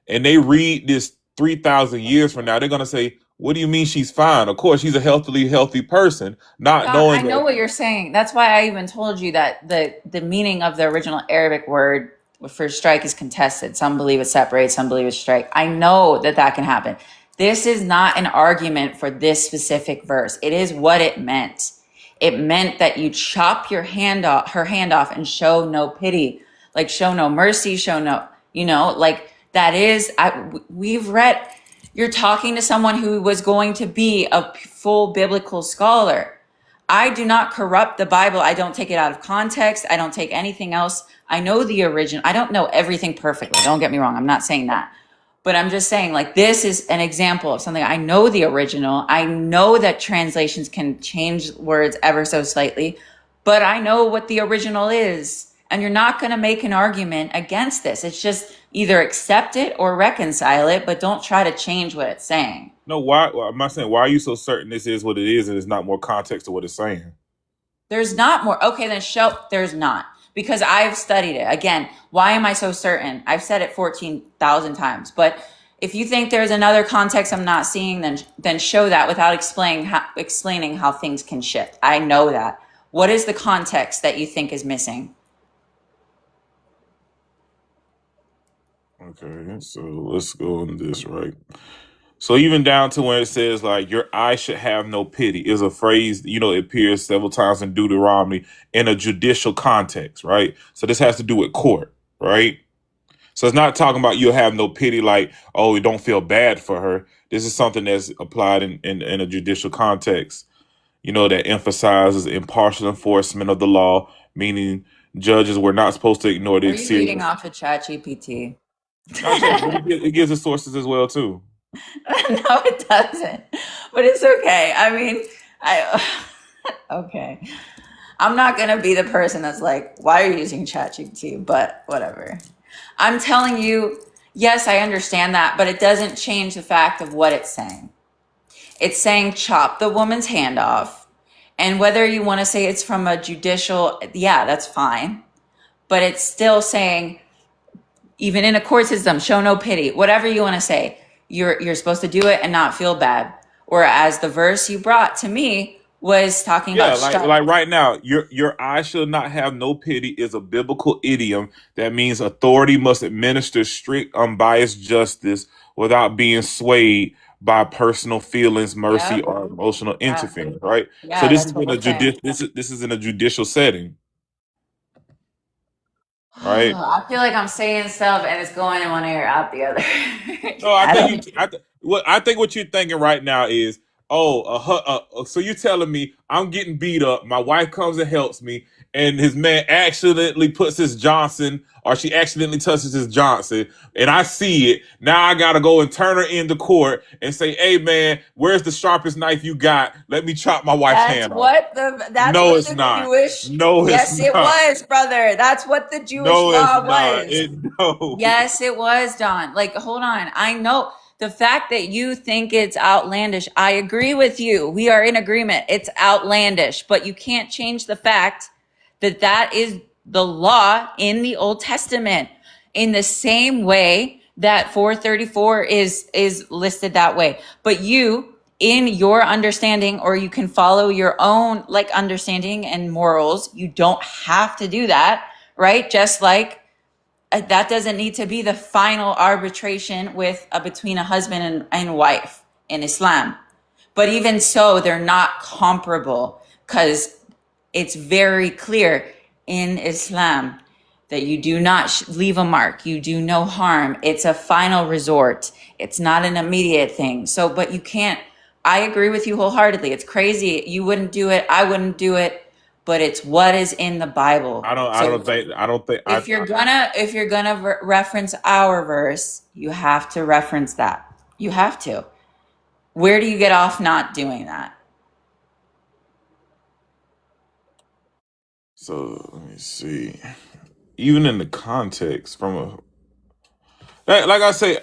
and they read this 3,000 years from now, they're gonna say, "What do you mean she's fine? Of course, she's a healthy person," not Doc, I knowing know that. what you're saying. That's why I even told you that the meaning of the original Arabic word for strike is contested. Some believe it separates, some believe it's strike. I know that that can happen. This is not an argument for this specific verse. It is what it meant. It meant that you chop her hand off and show no pity, like show no mercy, show no, like that is, we've read, you're talking to someone who was going to be a full biblical scholar. I do not corrupt the Bible. I don't take it out of context. I don't take anything else. I know the original. I don't know everything perfectly. Don't get me wrong. I'm not saying that. But I'm just saying, like, this is an example of something. I know the original. I know that translations can change words ever so slightly, but I know what the original is. And you're not going to make an argument against this. It's just either accept it or reconcile it, but don't try to change what it's saying. No, why? I'm not saying why are you so certain this is what it is and there's not more context to what it's saying. There's not more. Okay, then show there's not. Because I've studied it. Again, why am I so certain? I've said it 14,000 times. But if you think there's another context I'm not seeing, then show that without explaining how things can shift. I know that. What is the context that you think is missing? Okay, so let's go on this, right? So even down to when it says like your eye should have no pity is a phrase, it appears several times in Deuteronomy in a judicial context, right? So this has to do with court, right? So it's not talking about you'll have no pity, like, oh, you don't feel bad for her. This is something that's applied in a judicial context, that emphasizes impartial enforcement of the law, meaning judges were not supposed to ignore Are the you reading serious. off of ChatGPT? Not yet, but it gives us sources as well too. No, it doesn't. But it's okay. I mean, I okay. I'm not gonna be the person that's like, why are you using ChatGPT? But whatever. I'm telling you, yes, I understand that, but it doesn't change the fact of what it's saying. It's saying chop the woman's hand off. And whether you want to say it's from a judicial, yeah, that's fine. But it's still saying, even in a court system, show no pity, whatever you want to say, you're supposed to do it and not feel bad. Whereas the verse you brought to me was talking Yeah, about like right now, your eye shall not have no pity is a biblical idiom that means authority must administer strict, unbiased justice without being swayed by personal feelings, mercy, Yep. or emotional Yeah. interference. Right. So Yeah, that's what we're saying. this is in a judicial setting. Right. I feel like I'm saying stuff and it's going in one ear, out the other. No, I I think don't. I think what you're thinking right now is, oh, so you're telling me I'm getting beat up. My wife comes and helps me, and his man accidentally puts his Johnson, or she accidentally touches his Johnson, and I see it. Now I gotta go and turn her into court and say, "Hey, man, where's the sharpest knife you got? Let me chop my wife's That's hand off." what No, it's the not. Jewish. No, it's Yes, it not. was, brother. That's what the Jewish No, it's law not. was. No. Yes, it was, Don. Like, hold on. I know the fact that you think it's outlandish. I agree with you. We are in agreement. It's outlandish, but you can't change the fact that that is the law in the Old Testament. In the same way that 434 is listed that way. But you, in your understanding, or you can follow your own like understanding and morals, you don't have to do that, right? Just like that doesn't need to be the final arbitration with between a husband and wife in Islam. But even so, they're not comparable because it's very clear in Islam that you do not leave a mark. You do no harm. It's a final resort. It's not an immediate thing. So, but you can't, I agree with you wholeheartedly. It's crazy. You wouldn't do it. I wouldn't do it. But it's what is in the Bible. I So don't think. if you're gonna reference our verse, you have to reference that. You have to. Where do you get off not doing that? So let me see. Even in the context, from like I say,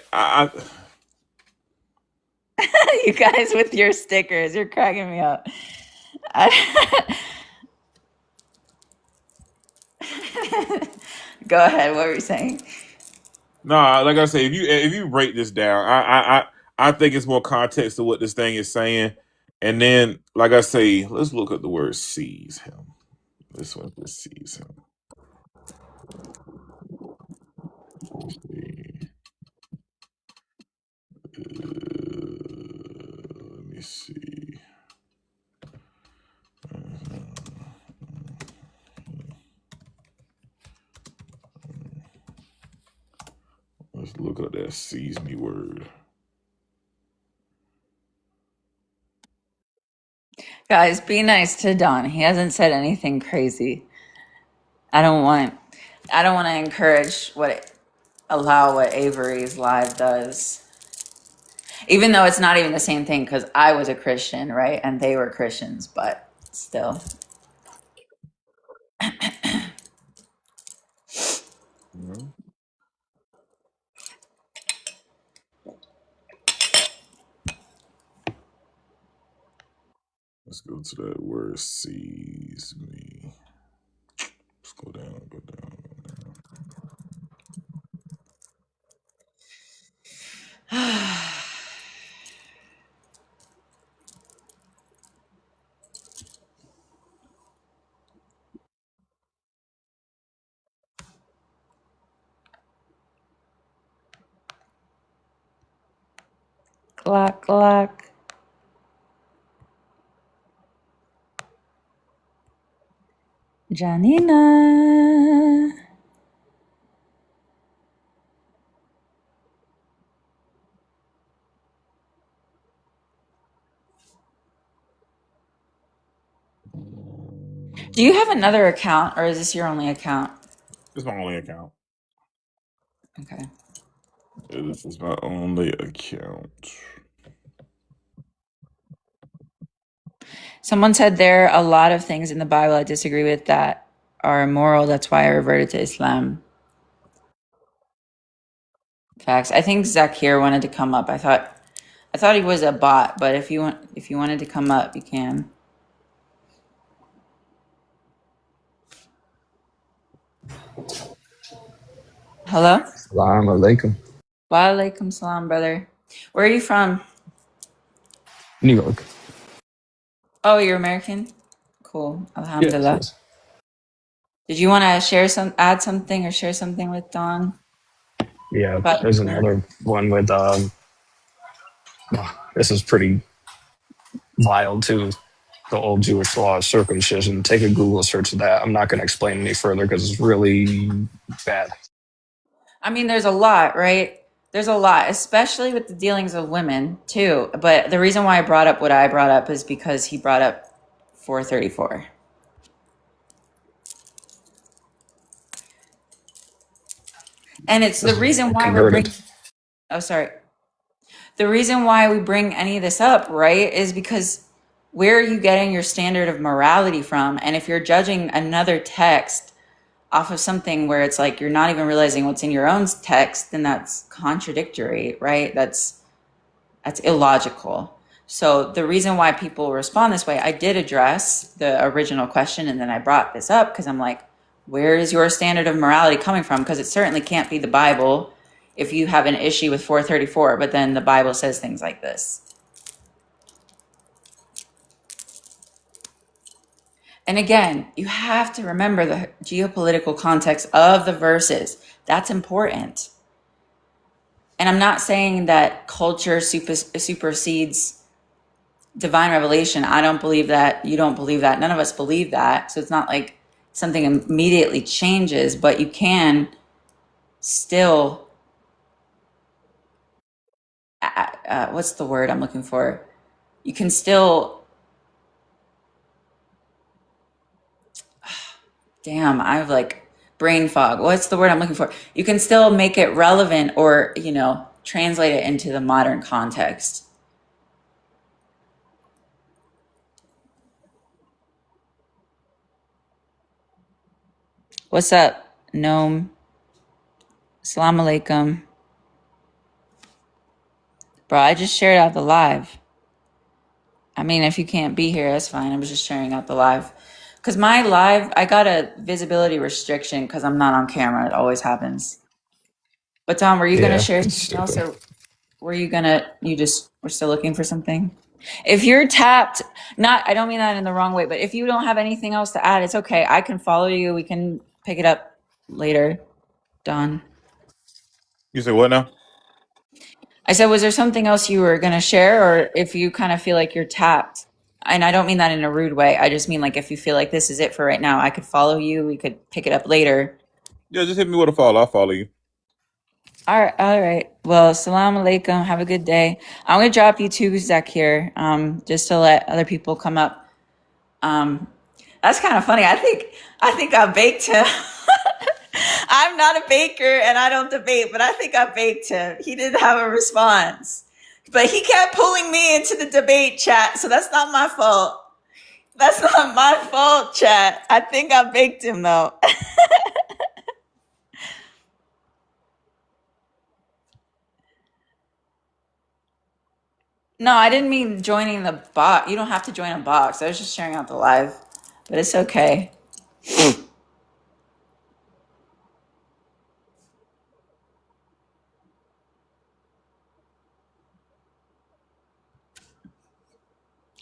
You guys with your stickers, you're cracking me up. I- Go ahead. What were you saying? no, like I say, if you break this down, I think it's more context to what this thing is saying, and then like I say, let's look at the word "sees him." This one just sees him. See. Let me see. Let's look at that "sees me" word. Guys, be nice to Don. He hasn't said anything crazy. I don't want to encourage allow what Avery's live does. Even though it's not even the same thing because I was a Christian, right? And they were Christians, but still. Mhm. Let's go to that word "sees me." Let's go down, go down, go down. Glock, glock. Janina. Do you have another account, or is this your only account? It's my only account. Okay. This is my only account. Someone said there are a lot of things in the Bible I disagree with that are immoral. That's why I reverted to Islam. Facts. I think Zakir wanted to come up. I thought he was a bot, but if you wanted to come up, you can. Hello? Assalamu alaikum. Wa alaikum salam, brother. Where are you from? New York. Oh, you're American? Cool. Yes, Alhamdulillah. yes. Did you want to add something or share something with Dawn Yeah, about there's Islam? another one with, this is pretty vile too. The old Jewish law of circumcision. Take a Google search of that. I'm not going to explain any further because it's really bad. I mean, there's a lot, right? There's a lot, especially with the dealings of women too. But the reason why I brought up what I brought up is because he brought up 434. And it's the reason why we're bringing, Converted. oh, sorry. The reason why we bring any of this up, right, is because where are you getting your standard of morality from? And if you're judging another text off of something where it's like you're not even realizing what's in your own text, then that's contradictory, right? That's illogical. So the reason why people respond this way, I did address the original question, and then I brought this up because I'm like, where is your standard of morality coming from? Because it certainly can't be the Bible if you have an issue with 434, but then the Bible says things like this. And again, you have to remember the geopolitical context of the verses. That's important. And I'm not saying that culture supersedes divine revelation. I don't believe that. You don't believe that. None of us believe that. So it's not like something immediately changes, but you can still, what's the word I'm looking for? You can still, damn, I have like brain fog. What's the word I'm looking for? You can still make it relevant or, translate it into the modern context. What's up, Noam? Assalamu alaikum. Bro, I just shared out the live. I mean, if you can't be here, that's fine. I was just sharing out the live. Because my live, I got a visibility restriction because I'm not on camera. It always happens. But Tom, were you going to Yeah, share it's something else, stupid. or were you going to, you just were still looking for something? If you're tapped, I don't mean that in the wrong way, but if you don't have anything else to add, it's okay. I can follow you. We can pick it up later, Don. You say what now? I said, was there something else you were going to share, or if you kind of feel like you're tapped? And I don't mean that in a rude way. I just mean like if you feel like this is it for right now, I could follow you. We could pick it up later. Yeah, just hit me with a follow. I'll follow you. All right, all right. Well, salam alaikum. Have a good day. I'm gonna drop you too, Zakir, just to let other people come up. That's kind of funny. I think I baked him. I'm not a baker and I don't debate, but I think I baked him. He didn't have a response, but he kept pulling me into the debate chat, so that's not my fault. That's not my fault, chat. I think I baked him though. No, I didn't mean joining the box. You don't have to join a box. I was just sharing out the live, but it's okay.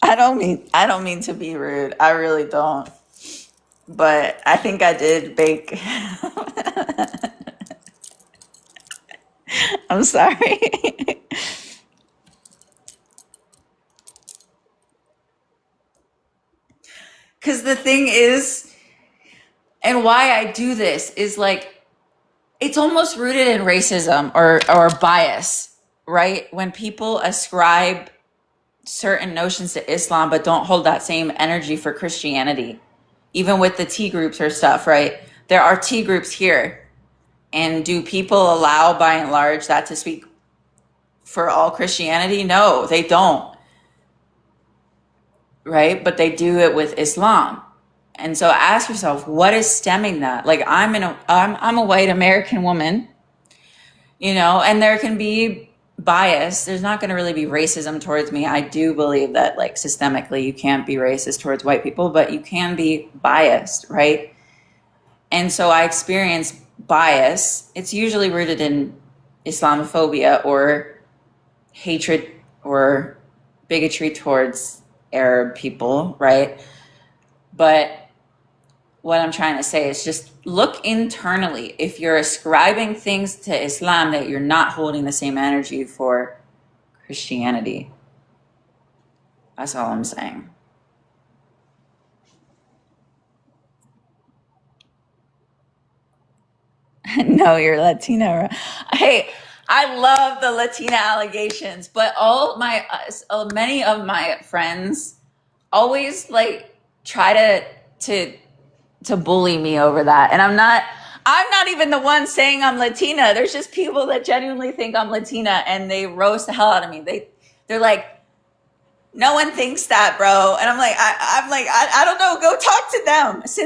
I don't mean to be rude. I really don't. But I think I did bake. I'm sorry. Cuz the thing is, and why I do this is like it's almost rooted in racism or bias, right? When people ascribe certain notions to Islam but don't hold that same energy for Christianity. even with the tea groups or stuff, right? There are tea groups here. And do people allow, by and large, that to speak for all Christianity? No, they don't, right? But they do it with Islam. And so ask yourself, what is stemming that? Like, I'm a white American woman, you know, and there can be bias. There's not going to really be racism towards me. I do believe that, like, systemically you can't be racist towards white people, but you can be biased, right? And so I experience bias. It's usually rooted in Islamophobia or hatred or bigotry towards Arab people, right? But what I'm trying to say is just look internally. If you're ascribing things to Islam that you're not holding the same energy for Christianity. That's all I'm saying. No, you're Latina. Hey, I love the Latina allegations, but many of my friends always like try to bully me over that, and I'm not even the one saying I'm Latina. There's just people that genuinely think I'm Latina, and they roast the hell out of me. They're like, no one thinks that, bro, and I'm like, I don't know. Go talk to them.